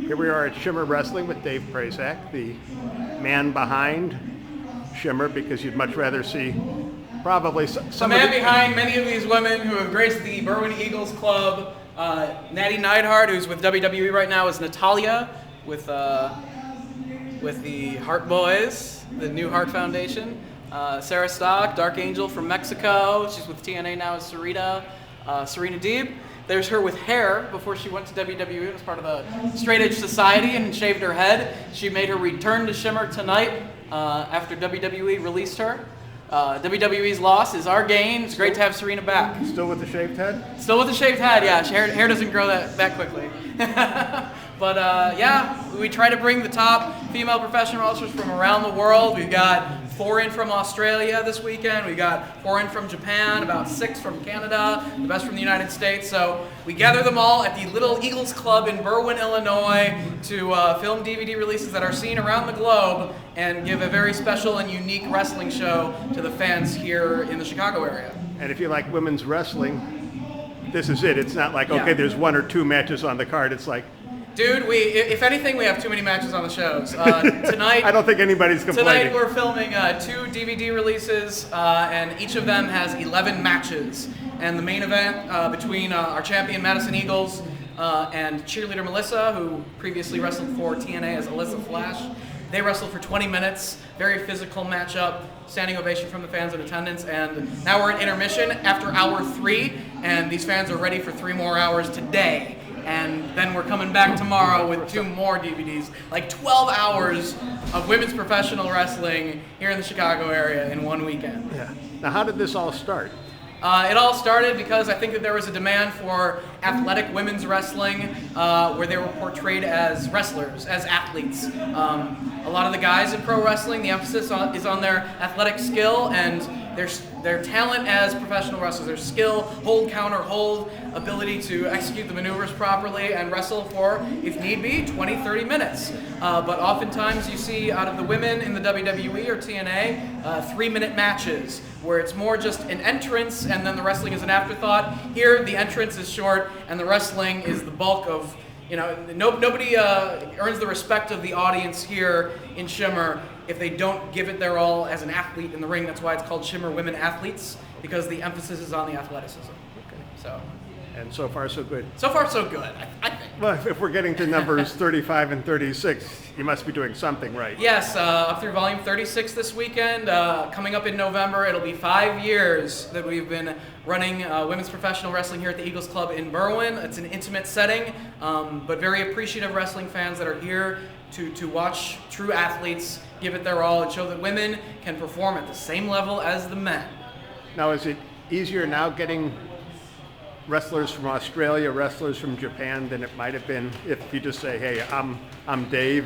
Here we are at Shimmer Wrestling with Dave Prazak, the man behind Shimmer, because you'd much rather see probably some the man behind many of these women who have graced the Berwyn Eagles Club. Natty Neidhart, who's with WWE right now, is Natalia with the Hart Boys, the new Hart Foundation. Sarah Stock, Dark Angel from Mexico. She's with TNA now as Serena Deeb. There's her with hair before she went to WWE. It was part of the Straight Edge Society and shaved her head. She made her return to Shimmer tonight after WWE released her. WWE's loss is our gain. It's great to have Serena back. Still with the shaved head? Still with the shaved head, yeah. Hair doesn't grow that quickly. But yeah, we try to bring the top female professional wrestlers from around the world. We've got 4 in from Australia this weekend. We got 4 in from Japan, about 6 from Canada, the best from the United States. So we gather them all at the Little Eagles Club in Berwyn, Illinois to film DVD releases that are seen around the globe and give a very special and unique wrestling show to the fans here in the Chicago area. And if you like women's wrestling, this is it. It's not like, okay, there's 1 or 2 matches on the card. It's like, dude, if anything, we have too many matches on the shows. Tonight, I don't think anybody's complaining. Tonight we're filming 2 DVD releases, and each of them has 11 matches. And the main event between our champion Madison Eagles and cheerleader Melissa, who previously wrestled for TNA as Alyssa Flash. They wrestled for 20 minutes, very physical matchup, standing ovation from the fans in attendance, and now we're in intermission after hour 3, and these fans are ready for 3 more hours today. And then we're coming back tomorrow with 2 more DVDs, like 12 hours of women's professional wrestling here in the Chicago area in one weekend. Yeah. Now, how did this all start? It all started because I think that there was a demand for athletic women's wrestling where they were portrayed as wrestlers, as athletes. A lot of the guys in pro wrestling, the emphasis is on their athletic skill and their talent as professional wrestlers, their skill, hold, counter, hold, ability to execute the maneuvers properly and wrestle for, if need be, 20, 30 minutes. But oftentimes you see out of the women in the WWE or TNA, 3-minute matches where it's more just an entrance and then the wrestling is an afterthought. Here, the entrance is short and the wrestling is the bulk of, nobody earns the respect of the audience here in Shimmer if they don't give it their all as an athlete in the ring. That's why it's called Shimmer Women Athletes, because the emphasis is on the athleticism. Okay. So. And so far, so good. So far, so good, I think. Well, if we're getting to numbers 35 and 36, you must be doing something right. Yes, up through volume 36 this weekend. Coming up in November, it'll be 5 years that we've been running women's professional wrestling here at the Eagles Club in Berwyn. It's an intimate setting, but very appreciative wrestling fans that are here to watch true athletes give it their all and show that women can perform at the same level as the men. Now, is it easier now getting wrestlers from Australia, wrestlers from Japan than it might have been if you just say, hey, I'm Dave?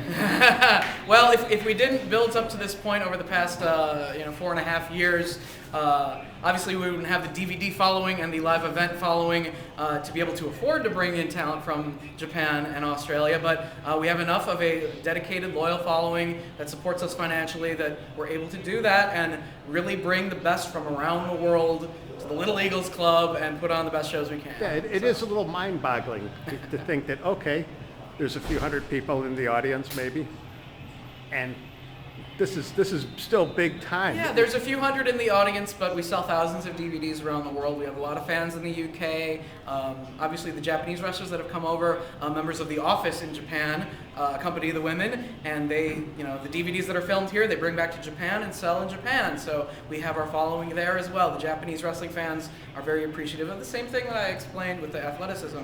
Well, if we didn't build up to this point over the past 4.5 years, obviously we wouldn't have the DVD following and the live event following to be able to afford to bring in talent from Japan and Australia, but we have enough of a dedicated, loyal following that supports us financially that we're able to do that and really bring the best from around the world to the Little Eagles Club and put on the best shows we can. Yeah, it is a little mind-boggling to think that, okay, there's a few hundred people in the audience maybe, and this is still big time. Yeah, there's a few hundred in the audience, but we sell thousands of DVDs around the world. We have a lot of fans in the UK. Obviously, the Japanese wrestlers that have come over, members of The Office in Japan, accompany the women, and they, the DVDs that are filmed here, they bring back to Japan and sell in Japan. So we have our following there as well. The Japanese wrestling fans are very appreciative of the same thing that I explained with the athleticism.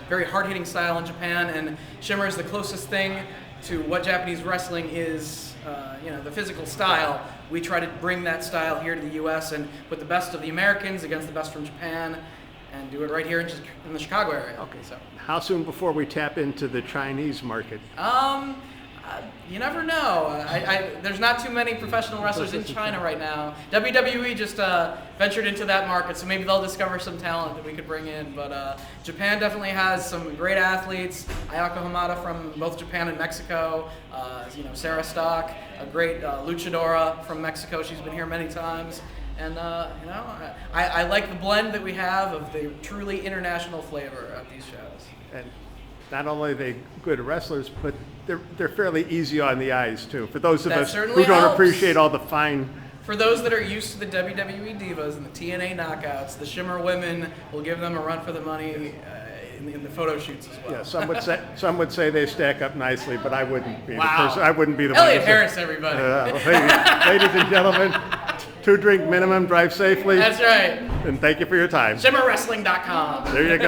Very hard-hitting style in Japan, and Shimmer is the closest thing to what Japanese wrestling is, the physical style. We try to bring that style here to the U.S. and put the best of the Americans against the best from Japan and do it right here in the Chicago area. Okay. So. How soon before we tap into the Chinese market? You never know. There's not too many professional wrestlers in China right now. WWE just ventured into that market, so maybe they'll discover some talent that we could bring in. But Japan definitely has some great athletes. Ayako Hamada from both Japan and Mexico. Sarah Stock, a great luchadora from Mexico. She's been here many times. And, I like the blend that we have of the truly international flavor of these shows. And not only are they good wrestlers, but they're fairly easy on the eyes too. For those of That us who certainly don't helps. appreciate all the fine. For those that are used to the WWE Divas and the TNA knockouts, the Shimmer Women will give them a run for the money in the photo shoots as well. Yeah, some would say they stack up nicely, but I wouldn't be the Wow. person. I wouldn't be the Elliott one. Harris, everybody. Ladies and gentlemen, 2-drink minimum. Drive safely. That's right. And thank you for your time. ShimmerWrestling.com. There you go.